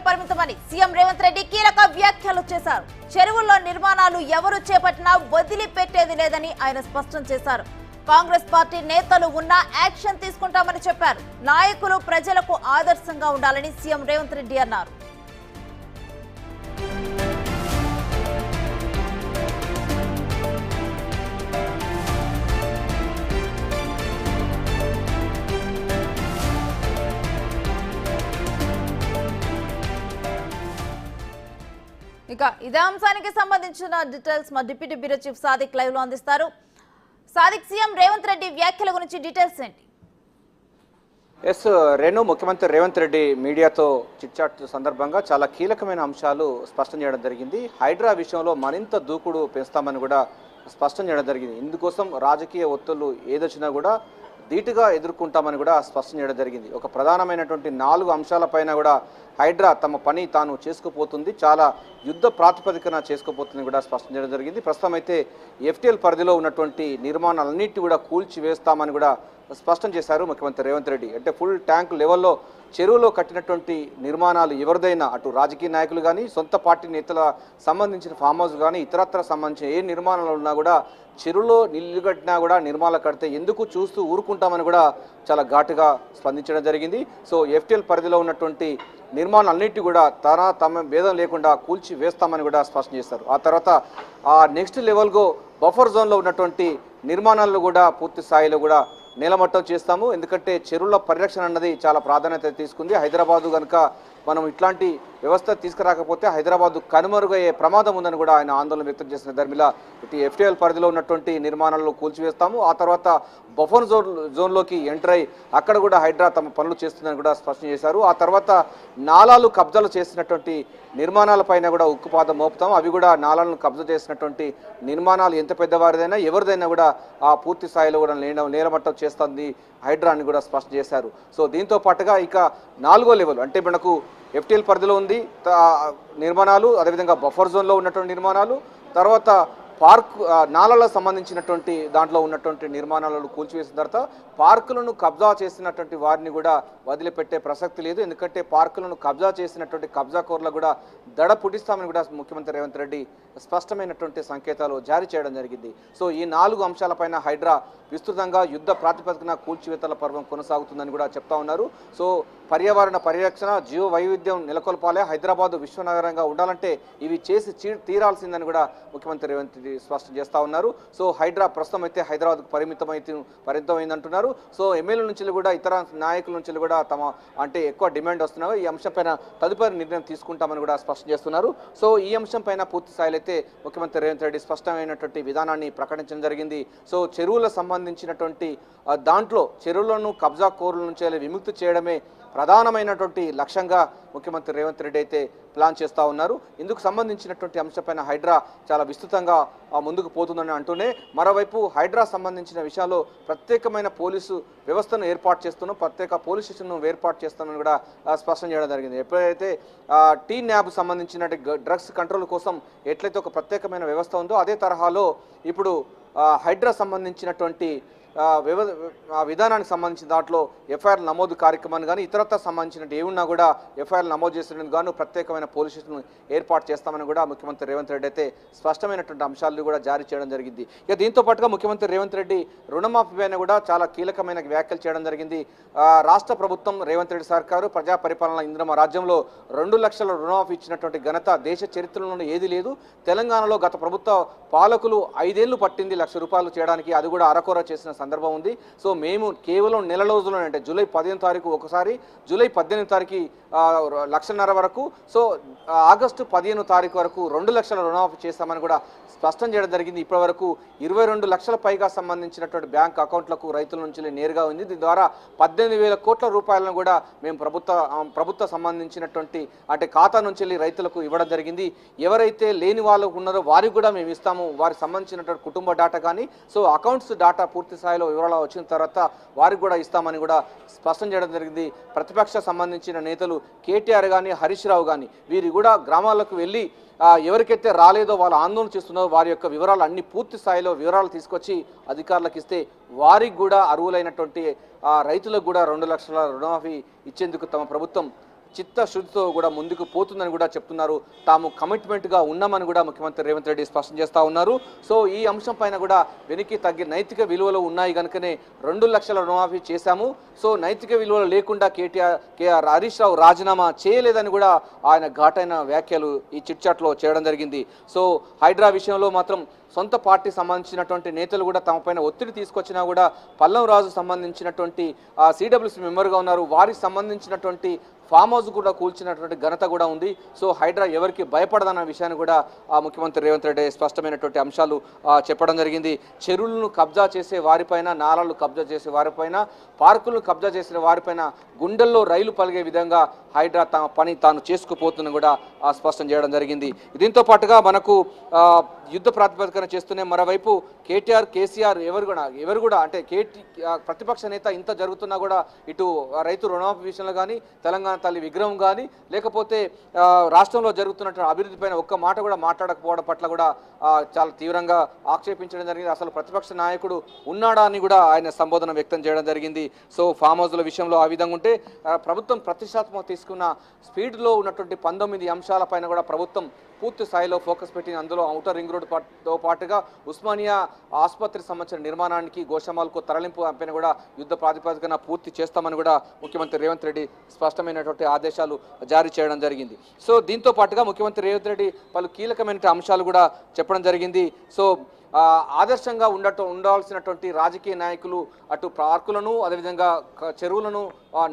పరిమితమని CM Revanth Reddy కీలక వ్యాఖ్యలు చేశారు. చెరువుల్లో నిర్మాణాలు ఎవరు చేపట్టినా వదిలిపెట్టేది లేదని ఆయన స్పష్టం చేశారు. కాంగ్రెస్ పార్టీ నేతలు ఉన్నా యాక్షన్ తీసుకుంటామని చెప్పారు. నాయకులు ప్రజలకు ఆదర్శంగా ఉండాలని సీఎం రేవంత్ రెడ్డి అన్నారు. ఇక ఇదే అంశానికి సంబంధించిన డీటెయిల్స్ మా deputy bureau chief Sadiq live లో అందిస్తారు. సాదిక్, సీఎం రేవంత్ రెడ్డి వ్యాఖ్యల గురించి డీటెయిల్స్ ఏంటి? రేణు, ముఖ్యమంత్రి రేవంత్ రెడ్డి మీడియాతో చిట్చాట్ సందర్భంగా చాలా కీలకమైన అంశాలు స్పష్టం చేయడం జరిగింది. హైడ్రా విషయంలో మరింత దూకుడు పెంచుతామని కూడా స్పష్టం చేయడం జరిగింది. ఇందుకోసం రాజకీయ ఒత్తిళ్లు ఏదొచ్చినా కూడా ధీటుగా ఎదుర్కొంటామని కూడా స్పష్టం చేయడం జరిగింది. ఒక ప్రధానమైనటువంటి 4 అంశాలపైన కూడా హైడ్రా తమ పని తాను చేసుకుపోతుంది, చాలా యుద్ధ ప్రాతిపదికన చేసుకుపోతుంది కూడా స్పష్టం చేయడం జరిగింది. ప్రస్తుతం అయితే ఎఫ్టీఎల్ పరిధిలో ఉన్నటువంటి నిర్మాణాలన్నింటినీ కూడా కూల్చివేస్తామని కూడా స్పష్టం చేశారు ముఖ్యమంత్రి రేవంత్ రెడ్డి. అంటే ఫుల్ ట్యాంక్ లెవెల్లో చెరువులో కట్టినటువంటి నిర్మాణాలు ఎవరిదైనా అటు రాజకీయ నాయకులు కానీ, సొంత పార్టీ నేతల సంబంధించిన ఫామ్ హౌస్ కానీ, ఇతరత్ర సంబంధించిన ఏ నిర్మాణాలు ఉన్నా కూడా చెరువులో నిల్లు కట్టినా కూడా నిర్మాణాలు కడితే ఎందుకు చూస్తూ ఊరుకుంటామని కూడా చాలా ఘాటుగా స్పందించడం జరిగింది. సో ఎఫ్టీఎల్ పరిధిలో ఉన్నటువంటి నిర్మాణాలన్నింటి కూడా తమ భేదం లేకుండా కూల్చి వేస్తామని కూడా స్పష్టం చేస్తారు. ఆ తర్వాత నెక్స్ట్ లెవెల్గా బఫర్ జోన్లో ఉన్నటువంటి నిర్మాణాలను కూడా పూర్తి స్థాయిలో కూడా నేలమట్టం చేస్తాము. ఎందుకంటే చెరువుల పరిరక్షణ అన్నది చాలా ప్రాధాన్యత తీసుకుంది. హైదరాబాదు కనుక మనం ఇట్లాంటి వ్యవస్థ తీసుకురాకపోతే హైదరాబాదు కనుమరుగయ్యే ప్రమాదం ఉందని కూడా ఆయన ఆందోళన వ్యక్తం చేసిన ధర్మిలా ఇటు ఎఫ్టీఎల్ పరిధిలో ఉన్నటువంటి నిర్మాణాలను కూల్చివేస్తాము. ఆ తర్వాత బఫర్ జోన్లోకి ఎంటర్ అయ్యి అక్కడ కూడా హైడ్రా తమ పనులు చేస్తుందని కూడా స్పష్టం చేశారు. ఆ తర్వాత నాలాలు కబ్జాలు చేసినటువంటి నిర్మాణాలపైన కూడా ఉక్కుపాదం మోపుతాం. అవి కూడా నాలాలను కబ్జా చేసినటువంటి నిర్మాణాలు ఎంత పెద్దవారిదైనా ఎవరిదైనా కూడా ఆ పూర్తి స్థాయిలో కూడా నేలమట్టం చేస్తుంది హైడ్రా అని కూడా స్పష్టం చేశారు. సో దీంతో పాటుగా ఇక 4వ లెవెల్ అంటే మనకు ఎఫ్టీఎల్ పరిధిలో ఉంది నిర్మాణాలు, అదేవిధంగా బఫర్ జోన్లో ఉన్నటువంటి నిర్మాణాలు, తర్వాత పార్క్ నాలాలకు సంబంధించినటువంటి దాంట్లో ఉన్నటువంటి నిర్మాణాలను కూల్చివేసిన తర్వాత పార్కులను కబ్జా చేసినటువంటి వారిని కూడా వదిలిపెట్టే ప్రసక్తి లేదు. ఎందుకంటే పార్కులను కబ్జా చేసినటువంటి కబ్జాకోర్లకు కూడా దడ పుట్టిస్తామని కూడా ముఖ్యమంత్రి రేవంత్ రెడ్డి స్పష్టమైనటువంటి సంకేతాలు జారీ చేయడం జరిగింది. సో ఈ 4 అంశాలపైన హైడ్రా విస్తృతంగా యుద్ధ ప్రాతిపదికన కూల్చివేతల పర్వం కొనసాగుతుందని కూడా చెప్తా ఉన్నారు. సో పర్యావరణ పరిరక్షణ, జీవ వైవిధ్యం నెలకొల్పాలి, హైదరాబాదు విశ్వనగరంగా ఉండాలంటే ఇవి చేసి తీరాల్సిందని కూడా ముఖ్యమంత్రి రేవంత్ రెడ్డి స్పష్టం చేస్తూ ఉన్నారు. సో హైడ్రా ప్రస్తుతం అయితే హైదరాబాద్కు పరిమితమైందంటున్నారు. సో ఎమ్మెల్యేల నుంచి కూడా ఇతర నాయకుల నుంచి కూడా తమ అంటే ఎక్కువ డిమాండ్ వస్తున్నారు. ఈ అంశంపైన తదుపరి నిర్ణయం తీసుకుంటామని కూడా స్పష్టం చేస్తున్నారు. సో ఈ అంశంపైన పూర్తి స్థాయిలో అయితే ముఖ్యమంత్రి రేవంత్ రెడ్డి స్పష్టమైనటువంటి విధానాన్ని ప్రకటించడం జరిగింది. సో చెరువుల సంబంధించినటువంటి దాంట్లో చెరువులను కబ్జా కోరుల నుంచి విముక్తి చేయడమే ప్రధానమైనటువంటి లక్ష్యంగా ముఖ్యమంత్రి రేవంత్ రెడ్డి అయితే ప్లాన్ చేస్తూ ఉన్నారు. ఇందుకు సంబంధించినటువంటి అంశంపైన హైడ్రా చాలా విస్తృతంగా ముందుకు పోతుందని అంటూనే మరోవైపు హైడ్రా సంబంధించిన విషయాల్లో ప్రత్యేకమైన పోలీసు వ్యవస్థను ఏర్పాటు చేస్తున్నాం, ప్రత్యేక పోలీస్ స్టేషన్ను ఏర్పాటు చేస్తామని కూడా స్పష్టం చేయడం జరిగింది. ఎప్పుడైతే టీ-న్యాబ్ సంబంధించిన డ్రగ్స్ కంట్రోల్ కోసం ఎట్లయితే ఒక ప్రత్యేకమైన వ్యవస్థ ఉందో అదే తరహాలో ఇప్పుడు హైడ్రా సంబంధించినటువంటి విధానానికి సంబంధించిన దాంట్లో ఎఫ్ఐఆర్ నమోదు కార్యక్రమాన్ని కానీ ఇతరత్ర సంబంధించిన ఏమున్నా కూడా ఎఫ్ఐఆర్ నమోదు చేసినందుకు గాను ప్రత్యేకమైన పోలీస్ స్టేషన్ ఏర్పాటు చేస్తామని కూడా ముఖ్యమంత్రి రేవంత్ రెడ్డి అయితే స్పష్టమైనటువంటి అంశాలను కూడా జారీ చేయడం జరిగింది. ఇక దీంతో పాటుగా ముఖ్యమంత్రి రేవంత్ రెడ్డి రుణమాఫీ పైన కూడా చాలా కీలకమైన వ్యాఖ్యలు చేయడం జరిగింది. రాష్ట్ర ప్రభుత్వం రేవంత్ రెడ్డి సర్కారు ప్రజా పరిపాలన ఇంద్రమ రాజ్యంలో 2 లక్షల రుణమాఫీ ఇచ్చినటువంటి ఘనత దేశ చరిత్రలో ఏది లేదు. తెలంగాణలో గత ప్రభుత్వ పాలకులు 5 ఏళ్లు పట్టింది 1 లక్ష రూపాయలు చేయడానికి, అది కూడా అరకొర చేసిన సందర్భం ఉంది. సో మేము కేవలం నెల రోజుల్లోనే అంటే జూలై 15 తారీఖు ఒకసారి, జూలై 18 తారీఖు 1.5 లక్షల వరకు, సో ఆగస్టు 15 తారీఖు వరకు 2 లక్షల రుణమాఫీ చేస్తామని కూడా స్పష్టం చేయడం జరిగింది. ఇప్పటి వరకు 22 లక్షల పైగా సంబంధించినటువంటి బ్యాంక్ అకౌంట్లకు రైతుల నుంచి నేరుగా ఉంది. దీని ద్వారా 18,000 కోట్ల రూపాయలను కూడా మేము ప్రభుత్వ సంబంధించినటువంటి అంటే ఖాతా నుంచి రైతులకు ఇవ్వడం జరిగింది. ఎవరైతే లేని వాళ్ళు ఉన్నారో వారికి కూడా మేము ఇస్తాము, వారికి సంబంధించినటువంటి కుటుంబ డాటా కానీ సో అకౌంట్స్ డాటా పూర్తి స్థాయిలో వివరాలు వచ్చిన తర్వాత వారికి కూడా ఇస్తామని కూడా స్పష్టం చేయడం జరిగింది. ప్రతిపక్ష సంబంధించిన నేతలు కేటీఆర్ కానీ హరీష్ రావు కానీ వీరు కూడా గ్రామాలకు వెళ్ళి ఎవరికైతే రాలేదో వాళ్ళు ఆందోళన చేస్తున్నారో వారి యొక్క వివరాలు అన్ని పూర్తి స్థాయిలో వివరాలు తీసుకొచ్చి అధికారులకు ఇస్తే వారికి కూడా అర్హులైనటువంటి రైతులకు కూడా 2 లక్షల రుణమాఫీ ఇచ్చేందుకు తమ ప్రభుత్వం చిత్తశుద్ధితో కూడా ముందుకు పోతుందని కూడా చెప్తున్నారు. తాము కమిట్మెంట్గా ఉన్నామని కూడా ముఖ్యమంత్రి రేవంత్ రెడ్డి స్పష్టం చేస్తూ ఉన్నారు. సో ఈ అంశం పైన కూడా వెనక్కి తగ్గి నైతిక విలువలు ఉన్నాయి కనుకనే 2 లక్షల రుణమాఫీ చేశాము. సో నైతిక విలువలు లేకుండా కేఆర్ హరీష్ రావు రాజీనామా చేయలేదని కూడా ఆయన ఘాటైన వ్యాఖ్యలు ఈ చిట్చాట్లో చేయడం జరిగింది. సో హైడ్రా విషయంలో మాత్రం సొంత పార్టీ సంబంధించినటువంటి నేతలు కూడా తమపైన ఒత్తిడి తీసుకొచ్చినా కూడా పల్లం రాజు సంబంధించినటువంటి సిడబ్ల్యూసీ మెంబర్గా ఉన్నారు. వారికి సంబంధించినటువంటి ఫామ్ హౌస్ కూడా కూల్చినటువంటి ఘనత కూడా ఉంది. సో హైడ్రా ఎవరికి భయపడదన్న విషయాన్ని కూడా ముఖ్యమంత్రి రేవంత్ రెడ్డి స్పష్టమైనటువంటి అంశాలు చెప్పడం జరిగింది. చెరువులను కబ్జా చేసే వారిపైన, నాలాలు కబ్జా చేసే వారిపైన, పార్కులను కబ్జా చేసిన వారిపైన గుండెల్లో రైలు పలిగే విధంగా హైడ్రా తమ పని తాను చేసుకుపోతుందని కూడా స్పష్టం చేయడం జరిగింది. దీంతో పాటుగా మనకు యుద్ధ ప్రాతిపదికన చేస్తూనే మరోవైపు కేటీఆర్, కేసీఆర్ ఎవరు కూడా అంటే ప్రతిపక్ష నేత ఇంత జరుగుతున్నా కూడా ఇటు రైతు రుణమాఫీ విషయంలో కానీ, తెలంగాణ తల్లి విగ్రహం కానీ, లేకపోతే రాష్ట్రంలో జరుగుతున్నటువంటి అభివృద్ధి పైన ఒక్క మాట కూడా మాట్లాడకపోవడం పట్ల కూడా చాలా తీవ్రంగా ఆక్షేపించడం జరిగింది. అసలు ప్రతిపక్ష నాయకుడు ఉన్నాడా అని కూడా ఆయన సంబోధన వ్యక్తం చేయడం జరిగింది. సో ఫామ్ హౌస్ల విషయంలో ఆ విధంగా ఉంటే ప్రభుత్వం ప్రతిష్టాత్మక తీసుకున్న స్పీడ్లో ఉన్నటువంటి 19 అంశాలపైన కూడా ప్రభుత్వం పూర్తి స్థాయిలో ఫోకస్ పెట్టి అందులో ఔటర్ రింగ్ రోడ్డుతో పాటుగా ఉస్మానియా ఆసుపత్రికి సంబంధించిన నిర్మాణానికి, గోషామాలకు తరలింపు పైన కూడా యుద్ధ ప్రాతిపదికన పూర్తి చేస్తామని కూడా ముఖ్యమంత్రి రేవంత్ రెడ్డి స్పష్టమైనటువంటి ఆదేశాలు జారీ చేయడం జరిగింది. సో దీంతో పాటుగా ముఖ్యమంత్రి రేవంత్ రెడ్డి పలు కీలకమైన అంశాలు కూడా చెప్పడం జరిగింది. సో ఆదర్శంగా ఉండాల్సినటువంటి రాజకీయ నాయకులు అటు పార్కులను, అదేవిధంగా చెరువులను,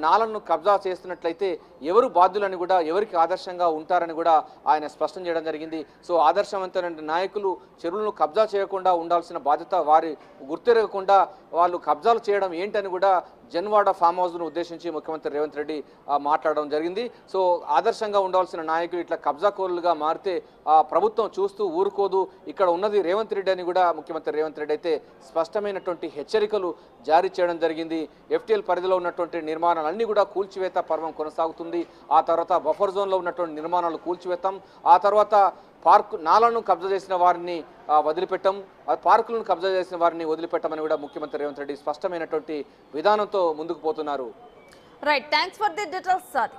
నాలను కబ్జా చేస్తున్నట్లయితే ఎవరు బాధ్యులని కూడా, ఎవరికి ఆదర్శంగా ఉంటారని కూడా ఆయన స్పష్టం చేయడం జరిగింది. సో ఆదర్శవంతమైన నాయకులు చెరువులను కబ్జా చేయకుండా ఉండాల్సిన బాధ్యత వారి గుర్తెరగకుండా వాళ్ళు కబ్జాలు చేయడం ఏంటని కూడా జన్వాడ ఫామ్ హౌస్ను ఉద్దేశించి ముఖ్యమంత్రి రేవంత్ రెడ్డి మాట్లాడడం జరిగింది. సో ఆదర్శంగా ఉండాల్సిన నాయకులు ఇట్లా కబ్జాకోరులుగా మారితే ప్రభుత్వం చూస్తూ ఊరుకోదు, ఇక్కడ ఉన్నది రేవంత్ రెడ్డి అని కూడా ముఖ్యమంత్రి రేవంత్ రెడ్డి అయితే స్పష్టమైనటువంటి హెచ్చరికలు జారీ చేయడం జరిగింది. ఎఫ్టీఎల్ పరిధిలో ఉన్నటువంటి నిర్మాణాలన్నీ కూడా కూల్చివేత పర్వం కొనసాగుతుంది. ఆ తర్వాత బఫర్ జోన్లో ఉన్నటువంటి నిర్మాణాలు కూల్చివేతాం, ఆ తర్వాత నాలను కబ్జా చేసిన వారిని వదిలిపెట్టం, పార్కులను కబ్జా చేసిన వారిని వదిలిపెట్టమని కూడా ముఖ్యమంత్రి రేవంత్ రెడ్డి స్పష్టమైనటువంటి విధానంతో ముందుకు పోతున్నారు. Right, thanks for the details sir.